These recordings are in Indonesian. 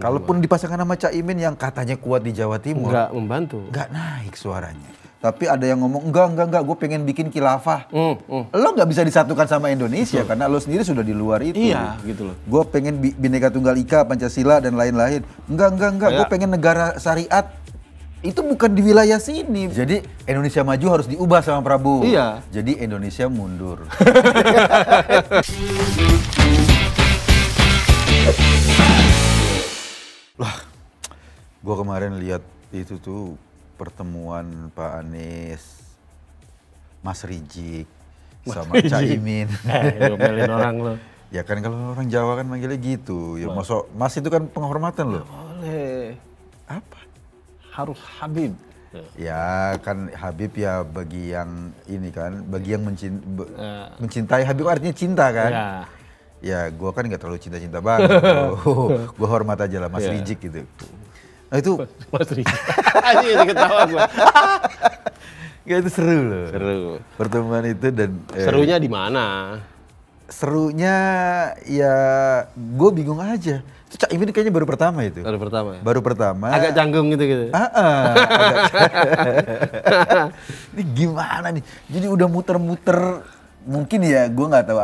Kalaupun dipasangkan sama Caimin yang katanya kuat di Jawa Timur, nggak membantu. Nggak naik suaranya. Tapi ada yang ngomong, enggak, gue pengen bikin khilafah. Lo nggak bisa disatukan sama Indonesia, karena lo sendiri sudah di luar itu. Iya, gitu loh. Gue pengen Bhinneka Tunggal Ika, Pancasila, dan lain-lain. Enggak, gue pengen negara syariat. Itu bukan di wilayah sini. Jadi Indonesia maju harus diubah sama Prabowo. Iya. Jadi Indonesia mundur. Lah, gue kemarin lihat itu tuh pertemuan Pak Anies, Mas Rijik, sama Caimin. Ngomelin orang lo. Ya kan kalau orang Jawa kan manggilnya gitu. Ya masuk Mas itu kan penghormatan loh. Boleh. Apa? Harus Habib. Ya kan Habib ya bagi yang ini kan, bagi yang mencintai Habib artinya cinta kan. Ya. Ya gue kan nggak terlalu cinta-cinta banget. Gue hormat aja lah Mas Rijik gitu. Nah itu Mas Rijik. Ini ketawa gue. Ya itu seru loh. Seru. Pertemuan itu dan Serunya di mana? serunya ya gue bingung aja. Itu Caimin kayaknya baru pertama itu. Baru pertama ya? Baru pertama. Agak canggung gitu. Ini gimana nih? Jadi udah muter-muter. Mungkin ya gue nggak tahu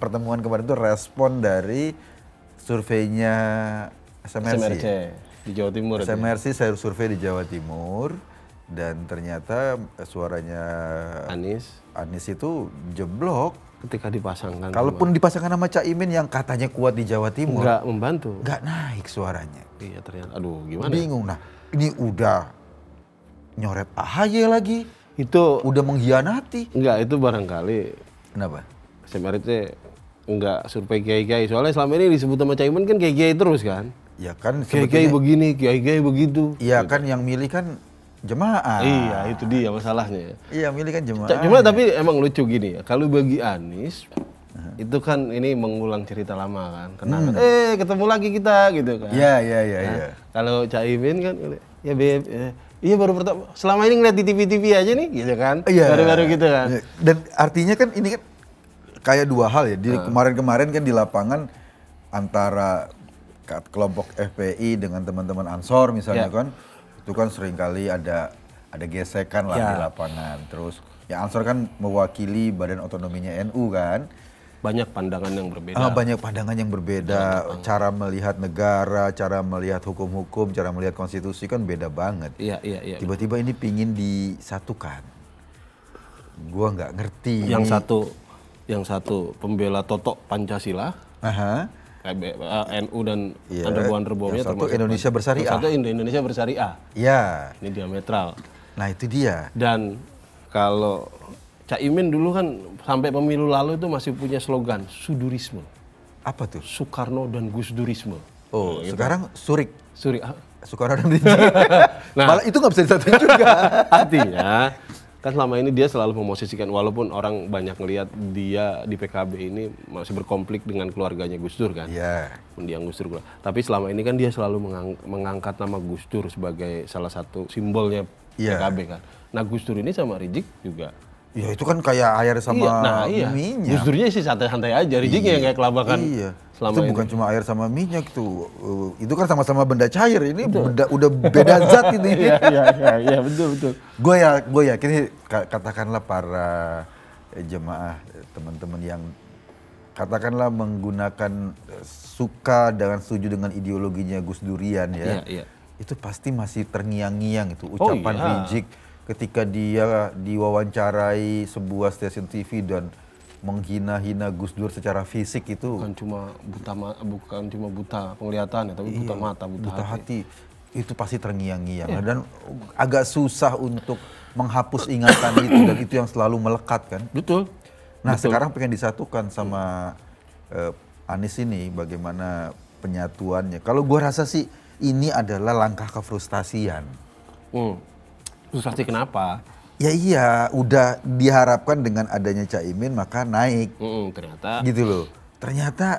pertemuan kemarin itu respon dari surveinya SMRC. Di Jawa Timur. SMRC saya survei di Jawa Timur dan ternyata suaranya Anies itu jeblok. Ketika dipasangkan. Kalaupun dipasangkan sama Caimin yang katanya kuat di Jawa Timur, nggak membantu. Nggak naik suaranya. Iya ternyata. Aduh gimana? Bingung. Nah ini udah nyoret AHY lagi. Itu udah mengkhianati. Enggak, itu barangkali. Kenapa? SMRC enggak survei kiai-kiai. Soalnya selama ini disebut sama Caimin kan kiai-kiai terus kan. Ya kan kiai-kiai begini, kiai-kiai begitu. Iya kan yang milih kan jemaah. Iya itu dia masalahnya. Iya milih kan jemaah. Cuma tapi emang lucu gini ya. Kalau bagi Anies itu kan ini mengulang cerita lama kan. Kenangan. Ketemu lagi kita gitu kan. Iya. Kalau Caimin kan ya Beb. Iya baru pertama. Selama ini ngeliat di TV-TV aja nih gitu kan. Iya. Baru-baru gitu kan. Dan artinya kan ini kan kayak dua hal ya. Di kemarin-kemarin kan di lapangan antara kelompok FPI dengan teman-teman Ansor misalnya kan. Itu kan seringkali ada gesekan lah di lapangan. Terus ya Ansor kan mewakili Badan Otonominya NU kan. Banyak pandangan yang berbeda. Banyak pandangan yang berbeda. Cara melihat negara, cara melihat hukum-hukum, cara melihat konstitusi kan beda banget. Iya. Tiba-tiba ini pingin disatukan. Gua nggak ngerti. Yang satu pembela totok Pancasila. NU dan underbownya termasuk Indonesia Bersyariah. Yang satu Indonesia Bersyariah. Iya. Ini diametral. Nah itu dia. Dan kalau Caimin dulu kan sampai pemilu lalu itu masih punya slogan Sudurisme. Apa tuh? Soekarno dan Gusdurisme. Oh, sekarang Surik. Soekarno dan Rijik. Nah, malah itu nggak bisa disatuin juga. Artinya kan selama ini dia selalu memosisikan, walaupun orang banyak ngelihat dia di PKB ini masih berkonflik dengan keluarganya Gus Dur kan. Iya. Mendiang Gus Dur. Tapi selama ini kan dia selalu mengangkat nama Gus Dur sebagai salah satu simbolnya PKB kan. Nah Gus Dur ini sama Rijik juga. Ya itu kan kayak air sama minyak. Gus Durnya sih santai-santai aja, Rijiknya yang kayak kelabakan. Iya. Itu bukan cuma air sama minyak tuh. Itu kan sama-sama benda cair. Ini udah beda zat ini. Iya, betul. Gue yakin katakanlah para jemaah, teman-teman yang katakanlah menggunakan suka dengan setuju dengan ideologinya Gus Durian ya. Iya. Itu pasti masih terngiang-ngiang itu ucapan Rijik ketika dia diwawancarai sebuah stasiun TV dan menghina-hina Gus Dur secara fisik itu. Bukan cuma buta penglihatan ya, tapi buta mata, buta hati. Itu pasti terngiang-ngiang dan agak susah untuk menghapus ingatan itu dan itu yang selalu melekat kan. Betul. Nah sekarang pengen disatukan sama Anies ini, bagaimana penyatuannya. Kalau gua rasa sih ini adalah langkah kefrustasian. Frustrasi kenapa? Ya iya, udah diharapkan dengan adanya Caimin maka naik. Ternyata. Gitu loh. Ternyata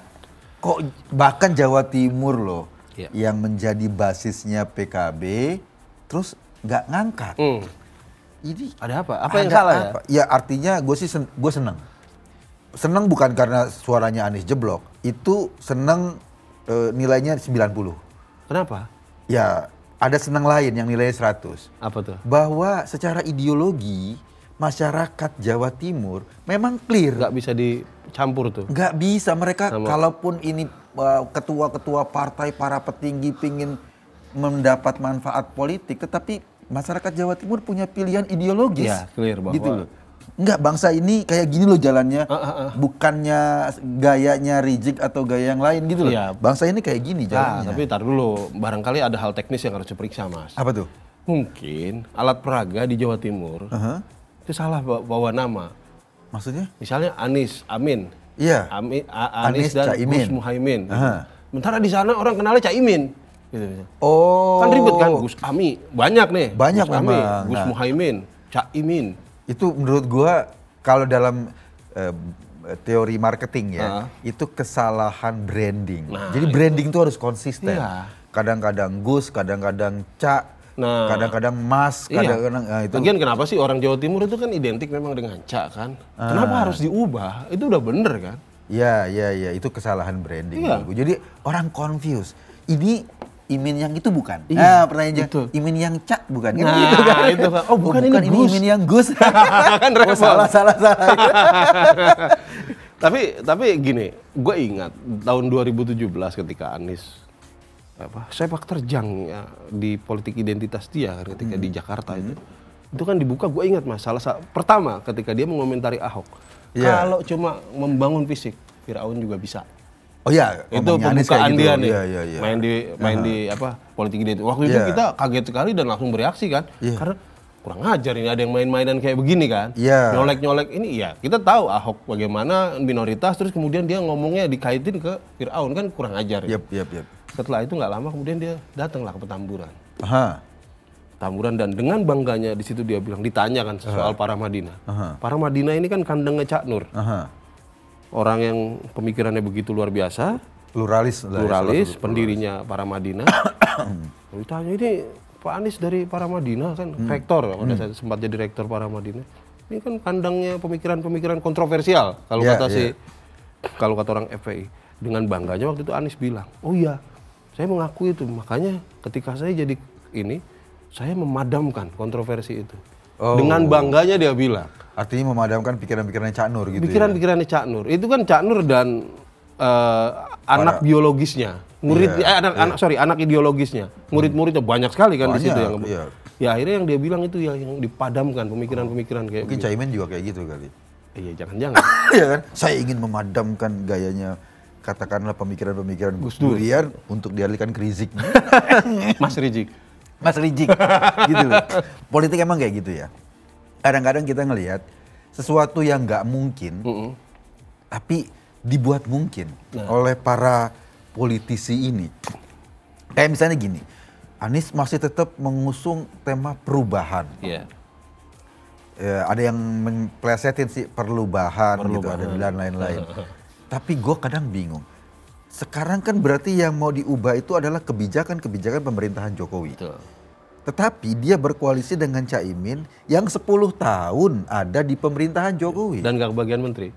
kok bahkan Jawa Timur loh yang menjadi basisnya PKB terus nggak ngangkat. Ini ada apa? Apa yang salah ya? Ya artinya gue seneng. Seneng bukan karena suaranya Anies jeblok. Itu seneng nilainya 90. Kenapa? Ya, ada senang lain yang nilainya 100. Apa tuh? Bahwa secara ideologi masyarakat Jawa Timur memang clear. Nggak bisa dicampur tuh. Nggak bisa, mereka kalaupun ini ketua-ketua partai, para petinggi pingin mendapat manfaat politik, tetapi masyarakat Jawa Timur punya pilihan ideologis. Ya, clear bahwa gitu loh. Enggak, bangsa ini kayak gini loh jalannya, bukannya gayanya Rizik atau gaya yang lain gitu loh. Iya. Bangsa ini kayak gini jalannya. Tapi tar dulu, barangkali ada hal teknis yang harus diperiksa, Mas. Apa tuh? Mungkin alat peraga di Jawa Timur itu salah bawa nama. Maksudnya? Misalnya Anies, Amin. Iya. Anies dan Caimin. Gus Muhaimin. Gitu. Sementara di sana orang kenalnya Caimin. Gitu. Oh. Kan ribet kan, Gus Ami. Banyak nih. Banyak Gus Ami, memang. Gus Muhaimin, Caimin. Itu menurut gua kalau dalam teori marketing ya, itu kesalahan branding. Jadi branding itu harus konsisten. Iya. Kadang-kadang Gus, kadang-kadang Ca, kadang-kadang Mas, kadang-kadang itu. Lagian kenapa sih orang Jawa Timur itu kan identik memang dengan Ca kan? Kenapa harus diubah? Itu udah bener kan? Iya, itu kesalahan branding. Iya. Jadi orang confuse. Ini Imin yang itu bukan? Iya, pertanyaannya, betul. Imin yang Ca bukan? Kan Nah, gitu kan? itu kan. Oh, bukan ini Gus. Imin yang Gus. Kan repot. salah. Tapi gini, gue ingat tahun 2017 ketika Anies sepak terjang ya, di politik identitas dia kan, ketika di Jakarta itu kan dibuka. Gue ingat Mas, pertama ketika dia mengomentari Ahok, kalau cuma membangun fisik, Firaun juga bisa. Oh iya, itu pembukaan gitu. dia nih, Iya. main di politik identitas. Waktu itu kita kaget sekali dan langsung bereaksi kan, karena kurang ajar ini ada yang main-mainan kayak begini kan, nyolek-nyolek ini. Ya kita tahu Ahok bagaimana minoritas, terus kemudian dia ngomongnya dikaitin ke Firaun, kan kurang ajar. Yep. Setelah itu nggak lama kemudian dia datanglah ke Petamburan. Petamburan dan dengan bangganya di situ dia bilang, ditanya kan soal Paramadina. Paramadina ini kan kandangnya Cak Nur. Orang yang pemikirannya begitu luar biasa, pluralis, pendirinya Paramadina. Ditanya, ini Pak Anies dari Paramadina kan, rektor, pada saat sempat jadi rektor Paramadina. Ini kan kandangnya pemikiran-pemikiran kontroversial kalau kalau kata orang FPI. Dengan bangganya waktu itu Anies bilang, oh iya, saya mengakui itu, makanya ketika saya jadi ini, saya memadamkan kontroversi itu. Dengan bangganya dia bilang. Artinya memadamkan pikiran-pikirannya Cak Nur gitu. Pikiran-pikirannya Cak Nur. Itu kan Cak Nur dan anak biologisnya, anak ideologisnya, murid-muridnya banyak sekali kan di situ yang. Ya akhirnya yang dia bilang itu yang dipadamkan pemikiran-pemikiran kayak. Mungkin Caimin juga kayak gitu kali. Iya, jangan-jangan. Iya kan? Saya ingin memadamkan gayanya, katakanlah pemikiran-pemikiran Gus Durian untuk dialihkan ke Rizik. Mas Rizik. Gitu loh. Politik emang kayak gitu ya. Kadang-kadang kita ngelihat sesuatu yang nggak mungkin, tapi dibuat mungkin oleh para politisi ini. Kayak misalnya gini, Anies masih tetap mengusung tema perubahan. Ada yang memplesetin sih perubahan gitu, ada dan lain-lain. Tapi gue kadang bingung. Sekarang kan berarti yang mau diubah itu adalah kebijakan-kebijakan pemerintahan Jokowi. Tetapi dia berkoalisi dengan Caimin yang 10 tahun ada di pemerintahan Jokowi. Dan gak kebagian menteri?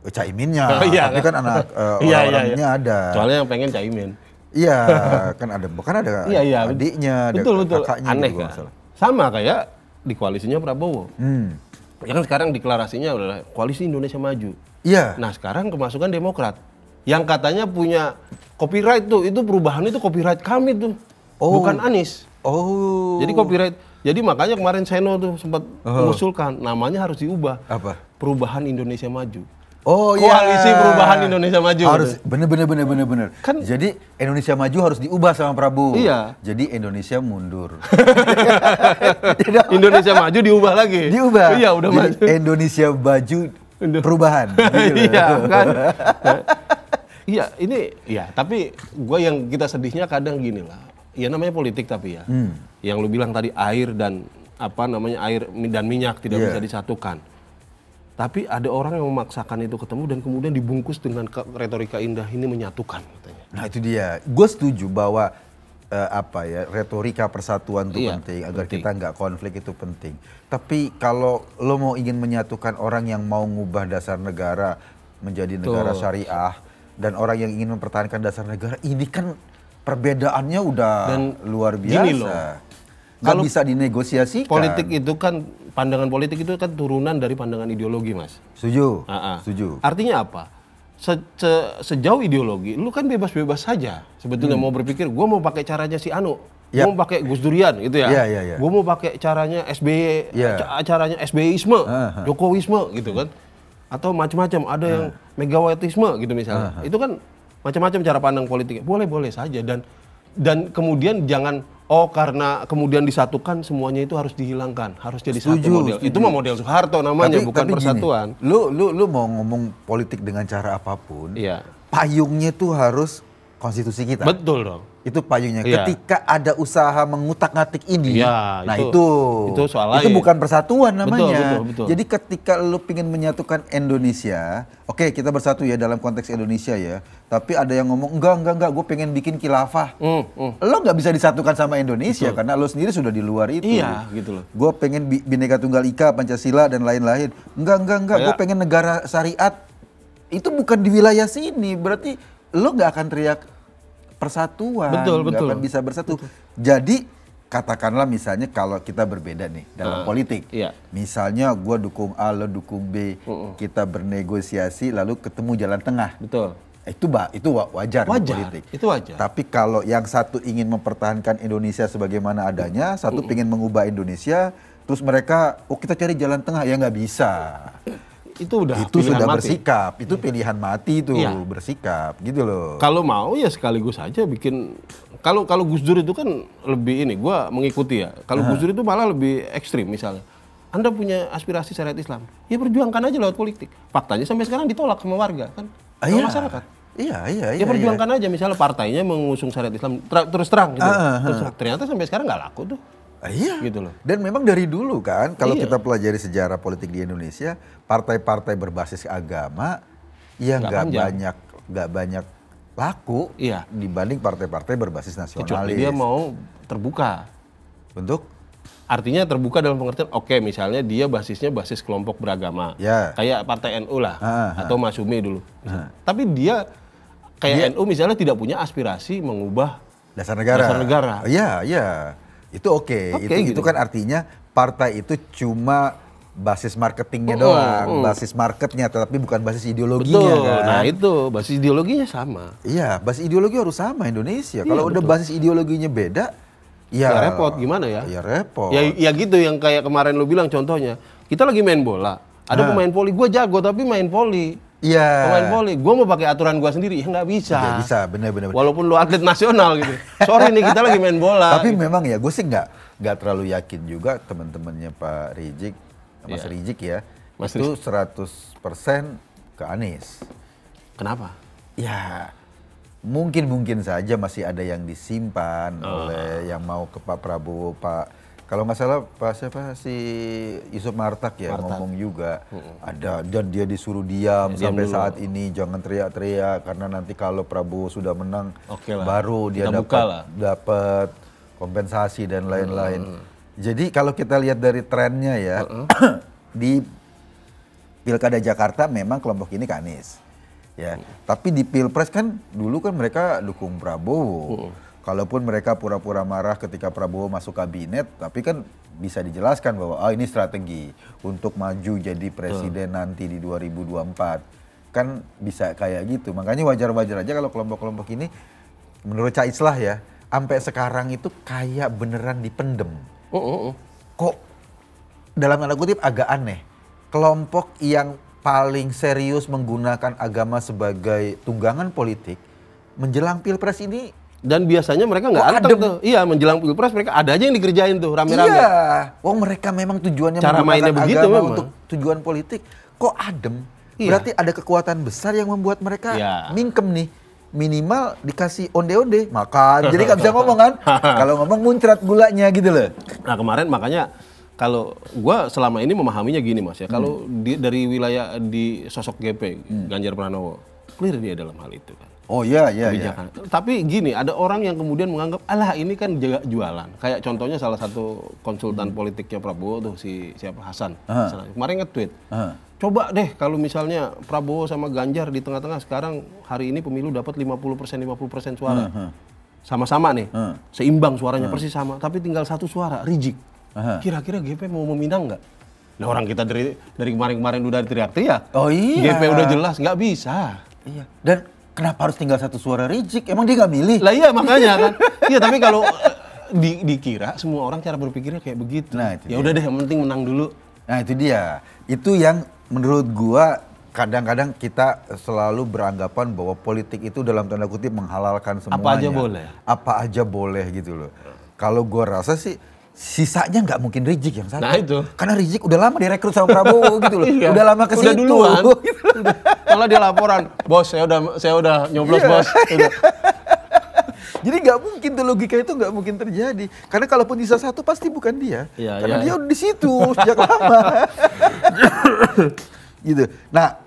Caiminnya, tapi kan anak orang-orangnya ada. Soalnya yang pengen Caimin. Iya, kan ada adiknya, ada kakaknya. Aneh gitu, kan? Sama kayak di koalisinya Prabowo. Ya kan sekarang deklarasinya adalah Koalisi Indonesia Maju. Iya. Nah sekarang kemasukan Demokrat. Yang katanya punya copyright tuh, itu perubahan itu copyright kami tuh. Bukan Anies. Jadi copyright. Jadi makanya kemarin Seno tuh sempat mengusulkan namanya harus diubah. Apa? Perubahan Indonesia Maju. Koalisi Perubahan Indonesia Maju. Harus bener. Kan, jadi Indonesia Maju harus diubah sama Prabowo. Iya. Jadi Indonesia mundur. Indonesia Maju diubah lagi. Diubah. Iya, udah jadi maju. Indonesia Maju perubahan. Gitu iya kan. Iya, ini tapi gue yang kita sedihnya kadang gini lah. Ya namanya politik tapi ya. Yang lu bilang tadi air dan air dan minyak tidak bisa disatukan. Tapi ada orang yang memaksakan itu ketemu dan kemudian dibungkus dengan retorika indah ini menyatukan katanya. Nah itu dia. Gue setuju bahwa retorika persatuan itu penting agar kita nggak konflik itu penting. Tapi kalau lo mau ingin menyatukan orang yang mau ngubah dasar negara menjadi negara syariah dan orang yang ingin mempertahankan dasar negara, ini kan perbedaannya udah luar biasa. Gini loh, nggak bisa dinegosiasikan. Politik itu kan, pandangan politik itu kan turunan dari pandangan ideologi, Mas. Setuju. Setuju. Artinya apa? Sejauh ideologi, lu kan bebas-bebas saja. Sebetulnya mau berpikir, gue mau pakai caranya si Anu, gue mau pakai Gus Durian gitu ya. Gue mau pakai caranya SBY, caranya SBYisme, Jokowisme gitu kan. Atau macam-macam, ada yang Megawatisme gitu misalnya. Itu kan macam-macam cara pandang politiknya. Boleh-boleh saja, dan kemudian jangan karena kemudian disatukan semuanya itu harus dihilangkan, harus jadi satu model. Itu mah model Soeharto namanya, bukan persatuan. Gini, lu mau ngomong politik dengan cara apapun, payungnya tuh harus konstitusi kita. Betul dong. Itu payungnya. Ketika ada usaha mengutak-ngatik ini, itu soal lain. Itu bukan persatuan namanya. Betul. Jadi ketika lu ingin menyatukan Indonesia, oke, kita bersatu ya dalam konteks Indonesia ya. Tapi ada yang ngomong enggak, gue pengen bikin khilafah. Lo nggak bisa disatukan sama Indonesia karena lo sendiri sudah di luar itu. Iya, gitu loh. Gue pengen Bhinneka Tunggal Ika, Pancasila dan lain-lain. Enggak. Gue pengen negara syariat. Itu bukan di wilayah sini. Berarti lo nggak akan teriak persatuan, nggak akan bisa bersatu. Jadi katakanlah misalnya kalau kita berbeda nih dalam politik, misalnya gue dukung A, lo dukung B, kita bernegosiasi lalu ketemu jalan tengah. Betul. Itu wajar di politik. Itu wajar. Tapi kalau yang satu ingin mempertahankan Indonesia sebagaimana adanya, satu ingin mengubah Indonesia, terus mereka kita cari jalan tengah, ya nggak bisa. Itu sudah bersikap, itu pilihan mati itu bersikap gitu loh. Kalau mau ya sekaligus aja bikin. Kalau Gus Dur itu kan lebih ini, gue mengikuti ya. Kalau Gus Dur itu malah lebih ekstrim misalnya. Anda punya aspirasi syariat Islam, ya perjuangkan aja lewat politik. Faktanya sampai sekarang ditolak sama warga kan, sama masyarakat. Iya. Ya perjuangkan aja, misalnya partainya mengusung syariat Islam terus terang gitu. Ternyata sampai sekarang nggak laku tuh. Iya, gitu loh. Dan memang dari dulu kan, kalau kita pelajari sejarah politik di Indonesia, partai-partai berbasis agama ya nggak banyak laku dibanding partai-partai berbasis nasionalis. Kecuali dia mau terbuka. Bentuk? Artinya terbuka dalam pengertian, misalnya dia basis kelompok beragama, kayak partai NU lah, atau Masyumi dulu. Tapi dia kayak NU misalnya tidak punya aspirasi mengubah dasar negara. Iya. Itu itu kan artinya partai itu cuma basis marketingnya doang, basis marketnya, tetapi bukan basis ideologinya. Kan? Nah itu basis ideologinya sama. Iya, basis ideologi harus sama Indonesia. Kalau udah basis ideologinya beda, ya repot gimana ya? Ya repot. Ya gitu yang kayak kemarin lu bilang contohnya, kita lagi main bola, ada pemain voli, gue jago tapi main voli. Iya. Pemain voli, gue mau pakai aturan gue sendiri, ya nggak bisa. Nggak bisa, bener. Walaupun lu atlet nasional gitu. Sorry nih, kita lagi main bola. Tapi gitu. memang ya, gue sih nggak terlalu yakin juga teman-temannya Pak Rizik, Mas Rizik ya, Mas itu 100% ke Anies. Kenapa? Ya, mungkin saja masih ada yang disimpan oleh yang mau ke Pak Prabowo, kalau nggak salah siapa si Yusuf Martak ngomong juga ada, dan dia disuruh diam sampai saat ini, jangan teriak-teriak karena nanti kalau Prabowo sudah menang baru dia dapat kompensasi dan lain-lain. Jadi kalau kita lihat dari trennya ya di Pilkada Jakarta memang kelompok ini ke Anies. Ya, tapi di Pilpres kan dulu kan mereka dukung Prabowo. Kalaupun mereka pura-pura marah ketika Prabowo masuk kabinet, tapi kan bisa dijelaskan bahwa ini strategi untuk maju jadi presiden nanti di 2024. Kan bisa kayak gitu. Makanya wajar-wajar aja kalau kelompok-kelompok ini menurut Cak Islah ya, sampai sekarang itu kayak beneran dipendem. Kok dalam tanda kutip agak aneh. Kelompok yang paling serius menggunakan agama sebagai tunggangan politik menjelang Pilpres ini. Dan biasanya mereka nggak anteng tuh. Iya, menjelang Pilpres mereka ada aja yang dikerjain tuh rame-rame. Iya. Mereka memang tujuannya cara mainnya begitu agama memang. Untuk tujuan politik. Kok adem? Berarti ada kekuatan besar yang membuat mereka mingkem nih. Minimal dikasih onde-onde, makan. Jadi nggak bisa ngomong kan? Kalau ngomong muncrat gulanya gitu loh. Nah kemarin makanya kalau gue selama ini memahaminya gini Mas ya. Kalau dari wilayah di sosok GP, Ganjar Pranowo, clear dia dalam hal itu kan. Oh iya. Tapi gini, ada orang yang kemudian menganggap, alah ini kan jualan. Kayak contohnya salah satu konsultan politiknya Prabowo tuh, siapa Hasan. Kemarin nge-tweet, coba deh kalau misalnya Prabowo sama Ganjar di tengah-tengah sekarang hari ini pemilu dapat 50% suara. sama-sama nih, seimbang suaranya persis sama, tapi tinggal 1 suara, reject. Kira-kira GP mau meminang nggak? Nah orang kita dari kemarin-kemarin udah teriak-teriak. Oh iya. GP udah jelas, nggak bisa. Iya. Dan kenapa harus tinggal 1 suara reject? Emang dia nggak milih? Lah iya makanya kan. Iya tapi kalau dikira semua orang cara berpikirnya kayak begitu. Nah, ya udah deh, yang penting menang dulu. Nah itu dia. Itu yang menurut gua kadang-kadang kita selalu beranggapan bahwa politik itu dalam tanda kutip menghalalkan semuanya. Apa aja boleh. Apa aja boleh gitu loh. Kalau gua rasa sih sisanya nggak mungkin reject yang satu. Nah itu. Karena reject udah lama direkrut sama Prabowo gitu loh. Iya. Udah lama ke situ. Udah duluan. Malah dia laporan, bos saya udah nyoblos bos. Udah. Jadi nggak mungkin tuh, logika itu nggak mungkin terjadi. Karena kalaupun sisa 1 pasti bukan dia. Iya, karena iya. dia udah di situ sejak lama. Gitu. Nah,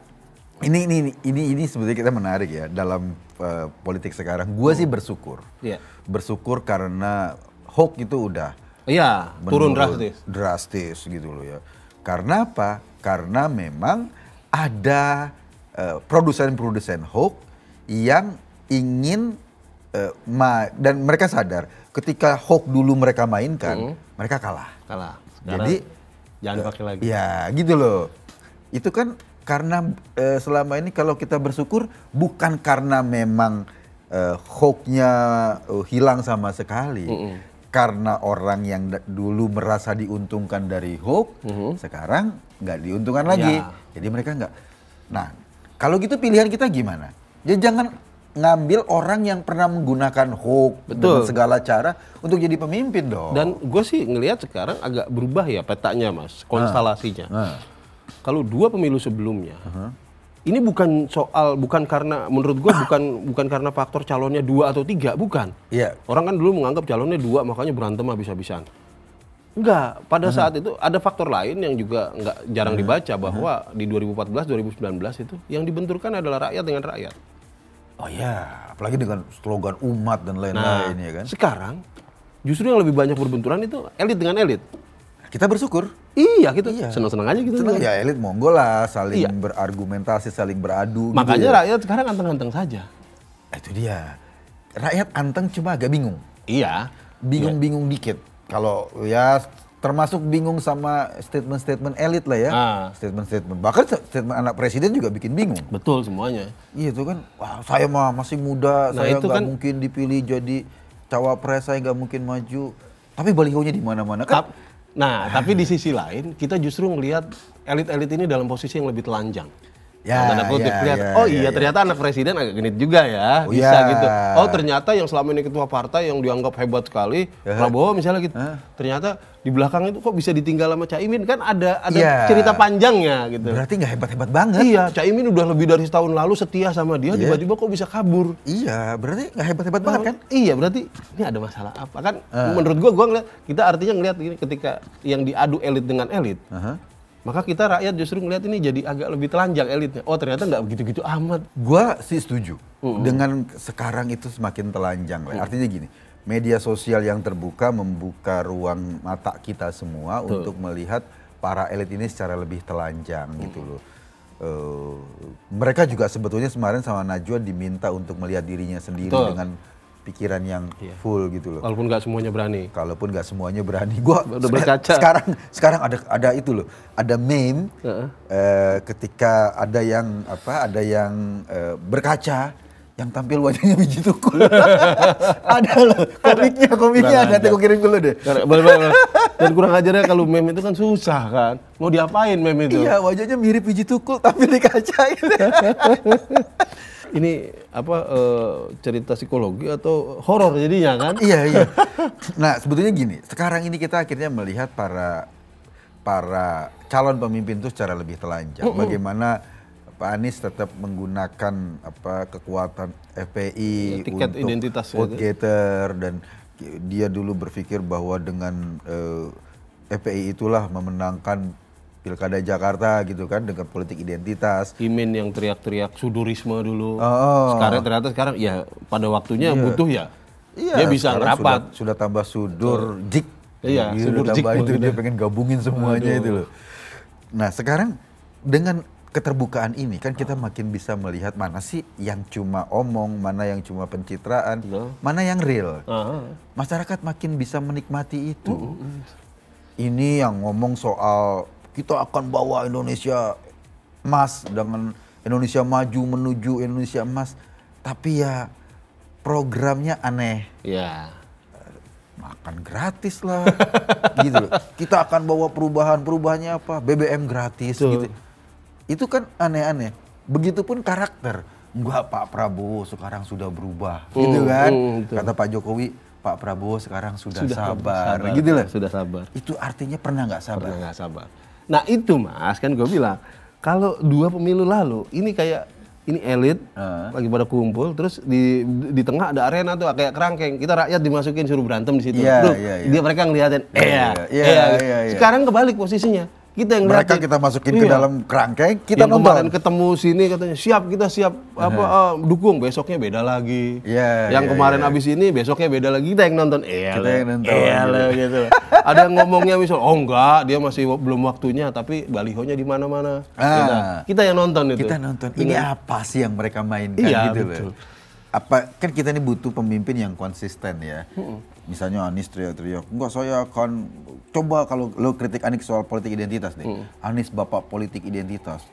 ini sebetulnya kita menarik ya dalam politik sekarang. Gua sih bersyukur. Iya. Bersyukur karena hoax itu udah Iya, turun drastis. Drastis gitu loh ya. Karena apa? Karena memang ada produsen-produsen hoax yang ingin dan mereka sadar ketika hoax dulu mereka mainkan, mereka kalah. Jadi jangan dipakai lagi. Ya, gitu loh. Itu kan karena selama ini kalau kita bersyukur bukan karena memang hoax-nya hilang sama sekali. Karena orang yang dulu merasa diuntungkan dari hoax, sekarang nggak diuntungkan lagi. Ya. Jadi mereka nggak. Nah, kalau gitu pilihan kita gimana? Ya jangan ngambil orang yang pernah menggunakan hoax dengan segala cara untuk jadi pemimpin dong. Dan gue sih ngelihat sekarang agak berubah ya petanya mas, konstelasinya. Kalau 2 pemilu sebelumnya, ini bukan karena menurut gue bukan karena faktor calonnya 2 atau 3, bukan. Iya. Orang kan dulu menganggap calonnya 2 makanya berantem habis-habisan. Enggak, pada saat itu ada faktor lain yang juga jarang dibaca bahwa di 2014 2019 itu yang dibenturkan adalah rakyat dengan rakyat. Oh ya, apalagi dengan slogan umat dan lain-lain ya kan. Sekarang justru yang lebih banyak berbenturan itu elit dengan elit. Kita bersyukur. Iya, gitu. Senang-senang aja gitu. Senang ya, elit monggo lah, saling berargumentasi, saling beradu. Makanya gitu ya. rakyat sekarang anteng-anteng saja. Itu dia. Rakyat anteng cuma agak bingung. Iya. Bingung-bingung dikit. Kalau ya termasuk bingung sama statement-statement elit lah ya. Statement-statement. Bahkan statement anak presiden juga bikin bingung. Betul semuanya. Iya itu kan, wah saya mah masih muda, saya nggak mungkin dipilih jadi cawapres, saya nggak mungkin maju. Tapi balihonya di mana-mana kan. Tapi di sisi lain kita justru ngelihat elit-elit ini dalam posisi yang lebih telanjang. Tanda kutip lihat, ternyata anak presiden agak genit juga ya, bisa gitu. Oh ternyata yang selama ini ketua partai yang dianggap hebat sekali, Prabowo misalnya gitu, ternyata di belakang itu kok bisa ditinggal sama Caimin, kan ada cerita panjangnya gitu. Berarti nggak hebat-hebat banget. Iya, Caimin udah lebih dari setahun lalu setia sama dia, tiba-tiba kok bisa kabur. Iya, berarti nggak hebat-hebat banget kan? Iya, berarti ini ada masalah apa kan? Menurut gua ngeliat, kita artinya ngeliat ini ketika yang diadu elit dengan elit. Maka kita rakyat justru ngelihat ini jadi agak lebih telanjang elitnya. Oh ternyata nggak begitu-gitu amat. Gua sih setuju. Dengan sekarang itu semakin telanjang lah. Artinya gini, media sosial yang terbuka membuka ruang mata kita semua untuk melihat para elit ini secara lebih telanjang gitu loh. Mereka juga sebetulnya kemarin sama Najwa diminta untuk melihat dirinya sendiri dengan pikiran yang full gitu loh. Walaupun nggak semuanya berani. Kalaupun nggak semuanya berani. Gua udah berkaca. Sekarang ada itu loh. Ada meme ketika ada yang berkaca yang tampil wajahnya biji tukul. Ada loh. Komiknya ada. Aku kirim dulu deh. Boleh. Dan kurang ajarnya kalau meme itu kan susah kan. Mau diapain meme itu? Iya, wajahnya mirip biji tukul tampil di kaca gitu. Ini cerita psikologi atau horor jadinya kan? Iya. Nah sebetulnya gini, sekarang ini kita akhirnya melihat para calon pemimpin itu secara lebih telanjang. Bagaimana Pak Anies tetap menggunakan kekuatan FPI tiket untuk identitas vote getter, dan dia dulu berpikir bahwa dengan FPI itulah memenangkan Pilkada Jakarta gitu kan, dengan politik identitas. Imin yang teriak-teriak sudurisme dulu. Sekarang ya pada waktunya butuh ya. Dia bisa ngerapat. Sudah tambah sudur jik. Iya, sudur jik. Itu dia pengen gabungin semuanya itu loh. Nah sekarang dengan keterbukaan ini kan kita makin bisa melihat mana sih yang cuma omong, mana yang cuma pencitraan, mana yang real. Masyarakat makin bisa menikmati itu. Ini yang ngomong soal kita akan bawa Indonesia emas dengan Indonesia maju menuju Indonesia emas, tapi ya programnya aneh. Ya. Makan gratis lah, gitu loh. Kita akan bawa perubahannya apa? BBM gratis, gitu. Itu kan aneh-aneh. Begitupun karakter. Enggak, Pak Prabowo sekarang sudah berubah, gitu kan? Kata Pak Jokowi, Pak Prabowo sekarang sudah sabar, gitu loh. Sudah sabar. Itu artinya pernah nggak sabar? Pernah nggak sabar. Nah itu Mas, kan gue bilang, kalau 2 pemilu lalu, ini kayak ini elit lagi pada kumpul, terus di tengah ada arena tuh kayak kerangkeng, kita rakyat dimasukin suruh berantem di situ. Dia mereka ngeliatin, Sekarang kebalik posisinya, kita yang mereka kita masukin ke dalam kerangkeng, kita yang kemarin ketemu sini katanya kita siap dukung, besoknya beda lagi. Yang kemarin abis ini besoknya beda lagi, kita yang nonton. Gitu. Ada yang ngomongnya misal, enggak, dia masih belum waktunya, tapi balihonya di mana-mana. Kita yang nonton itu. Kita nonton. Ini apa sih yang mereka mainkan gitu loh. Apa kan kita ini butuh pemimpin yang konsisten ya. Misalnya Anies teriak-teriak, enggak saya akan coba, kalau lo kritik Anies soal politik identitas nih. Anies bapak politik identitas.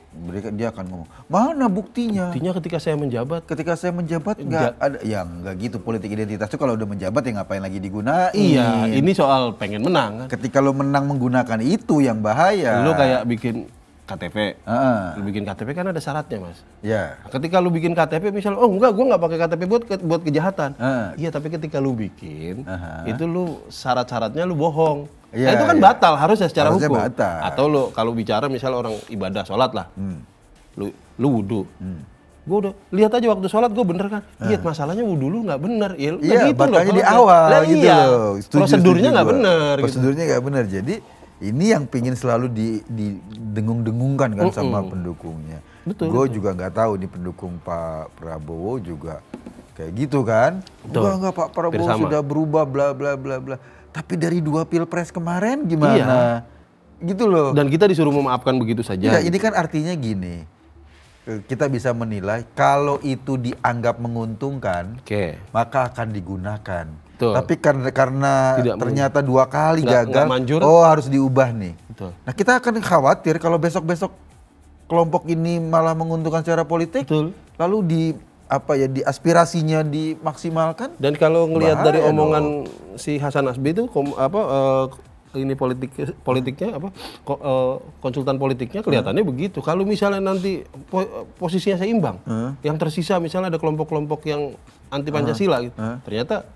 Dia akan ngomong, mana buktinya? Buktinya ketika saya menjabat. Ketika saya menjabat enggak ada, ya enggak gitu, politik identitas itu kalau udah menjabat ya ngapain lagi digunain. Iya, ini soal pengen menang kan. Ketika lo menang menggunakan itu yang bahaya. Lo kayak bikin KTP, lu bikin KTP kan ada syaratnya Mas. Ya. Ketika lu bikin KTP misalnya, oh enggak, gue nggak pakai KTP buat kejahatan. Iya, tapi ketika lu bikin, itu lu syarat-syaratnya lu bohong. Nah itu kan batal harusnya secara hukum. Batal. Atau lu kalau bicara misalnya orang ibadah sholat lah, lu wudu. Gue udah lihat aja waktu sholat gue bener kan. Iya, masalahnya wudu lu nggak bener. Iya, batalnya di awal gitu loh. Prosedurnya nggak bener. Prosedurnya nggak bener. Jadi ini yang pingin selalu didengung-dengungkan kan sama pendukungnya. Gue juga nggak tahu nih pendukung Pak Prabowo juga kayak gitu kan. Enggak Pak Prabowo sudah berubah bla bla bla bla. Tapi dari 2 pilpres kemarin gimana? Gitu loh. Dan kita disuruh memaafkan begitu saja. Ya, ini kan artinya gini. Kita bisa menilai kalau itu dianggap menguntungkan, maka akan digunakan. Tapi karena ternyata 2 kali gagal, harus diubah nih. Nah kita akan khawatir kalau besok-besok kelompok ini malah menguntungkan secara politik, lalu di aspirasinya dimaksimalkan. Dan kalau ngelihat dari omongan si Hasan Asbi itu ini politiknya konsultan politiknya kelihatannya begitu. Kalau misalnya nanti posisinya seimbang, yang tersisa misalnya ada kelompok-kelompok yang anti Pancasila gitu, ternyata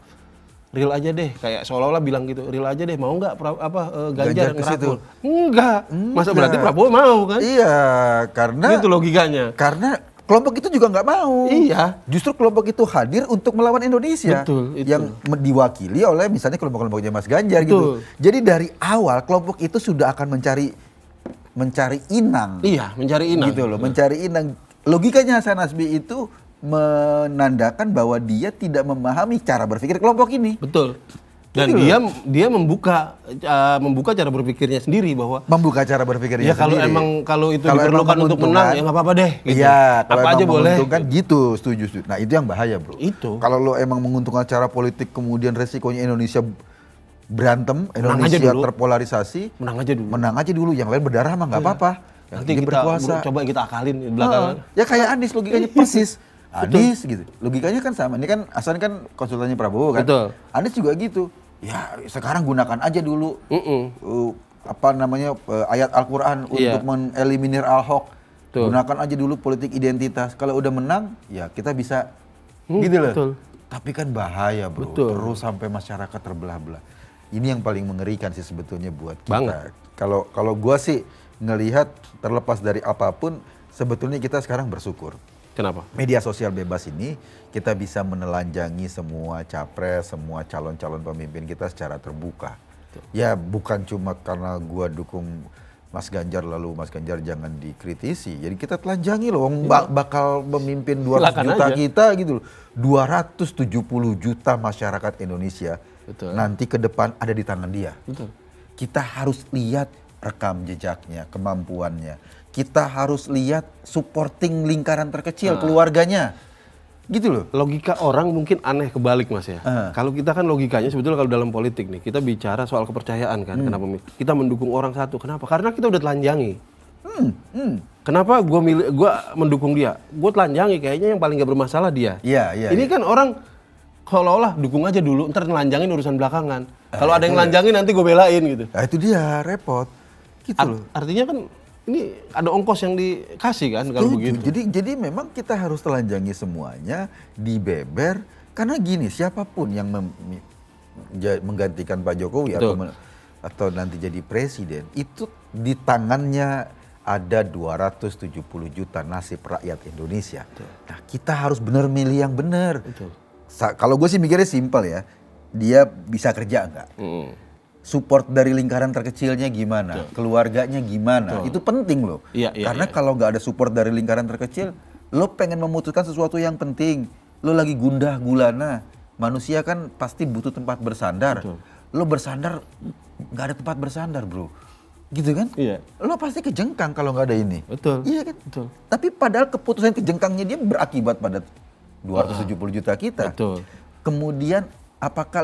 real aja deh, kayak seolah-olah bilang gitu, real aja deh, mau nggak Ganjar ngerangkul? Enggak, masa berarti Prabowo mau kan? Iya, karena itu logikanya. Karena kelompok itu juga nggak mau. Iya. Justru kelompok itu hadir untuk melawan Indonesia. Betul, itu. Yang diwakili oleh misalnya kelompok-kelompoknya Mas Ganjar gitu. Jadi dari awal kelompok itu sudah akan mencari inang. Iya, mencari inang. Gitu loh, mencari inang. Logikanya Hasan Asbi itu menandakan bahwa dia tidak memahami cara berpikir kelompok ini. Betul. Dan dia membuka cara berpikirnya sendiri bahwa membuka cara berpikirnya sendiri. Ya kalau itu diperlukan untuk menang ya nggak apa-apa deh. Gitu. Iya, apa aja boleh. Gitu, setuju. Nah itu yang bahaya bro. Itu. Kalau lo emang menguntungkan cara politik kemudian resikonya Indonesia berantem, Indonesia terpolarisasi. Menang aja dulu. Yang lain berdarah mah nggak apa-apa. Nanti kita coba kita akalin di belakang. Ya kayak Anies logikanya persis. Anies gitu. Logikanya kan sama. Ini kan Hasan kan konsultannya Prabowo kan. Betul. Anies juga gitu. Ya sekarang gunakan aja dulu ayat Al-Quran untuk mengeliminir Ahok. Gunakan aja dulu politik identitas. Kalau udah menang ya kita bisa gitu loh. Betul. Tapi kan bahaya bro. Terus sampai masyarakat terbelah-belah. Ini yang paling mengerikan sih sebetulnya buat kita. Kalau gua sih ngelihat terlepas dari apapun sebetulnya kita sekarang bersyukur. Kenapa? Media sosial bebas ini kita bisa menelanjangi semua capres, semua calon-calon pemimpin kita secara terbuka. Ya bukan cuma karena gua dukung Mas Ganjar lalu Mas Ganjar jangan dikritisi. Jadi kita telanjangi loh, bakal memimpin 200 juta aja. Kita gitu loh. 270 juta masyarakat Indonesia nanti ke depan ada di tangan dia. Kita harus lihat rekam jejaknya, kemampuannya. Kita harus lihat supporting lingkaran terkecil, keluarganya. Gitu loh. Logika orang mungkin aneh kebalik Mas ya. Kalau kita kan logikanya sebetulnya kalau dalam politik nih, kita bicara soal kepercayaan kan. Kenapa kita mendukung orang satu? Kenapa? Karena kita udah telanjangi. Kenapa gua mendukung dia? Gue telanjangi, kayaknya yang paling gak bermasalah dia. Iya. Ini kan orang seolah-olah dukung aja dulu, ntar nelanjangin urusan belakangan. Kalau ada yang nelanjangin nanti gue belain gitu. Nah, itu dia repot. Gitu loh. Artinya kan ini ada ongkos yang dikasih kan kalau begitu. Jadi memang kita harus telanjangi semuanya, dibeber, karena gini, siapapun yang menggantikan Pak Jokowi atau nanti jadi presiden, itu di tangannya ada 270 juta nasib rakyat Indonesia. Nah, kita harus benar milih yang benar. Kalau gue sih mikirnya simpel ya, dia bisa kerja enggak? Support dari lingkaran terkecilnya gimana, keluarganya gimana, itu penting loh. Karena kalau nggak ada support dari lingkaran terkecil, lo pengen memutuskan sesuatu yang penting, lo lagi gundah gulana, manusia kan pasti butuh tempat bersandar. Lo bersandar, nggak ada tempat bersandar bro, gitu kan? Lo pasti kejengkang kalau nggak ada ini. Iya kan? Tapi padahal keputusan kejengkangnya dia berakibat pada 270 juta kita. Kemudian apakah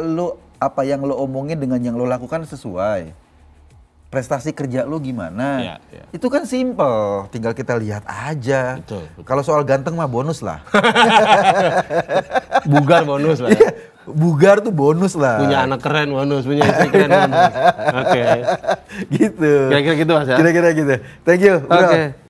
apa yang lo omongin dengan yang lo lakukan sesuai? Prestasi kerja lo gimana? Itu kan simple, tinggal kita lihat aja. Kalau soal ganteng mah bonus lah. Bugar bonus lah. Bugar tuh bonus lah. Punya anak keren bonus, punya istri keren bonus. Oke. Gitu. Kira-kira gitu Mas ya? Kira-kira gitu. Thank you. Oke.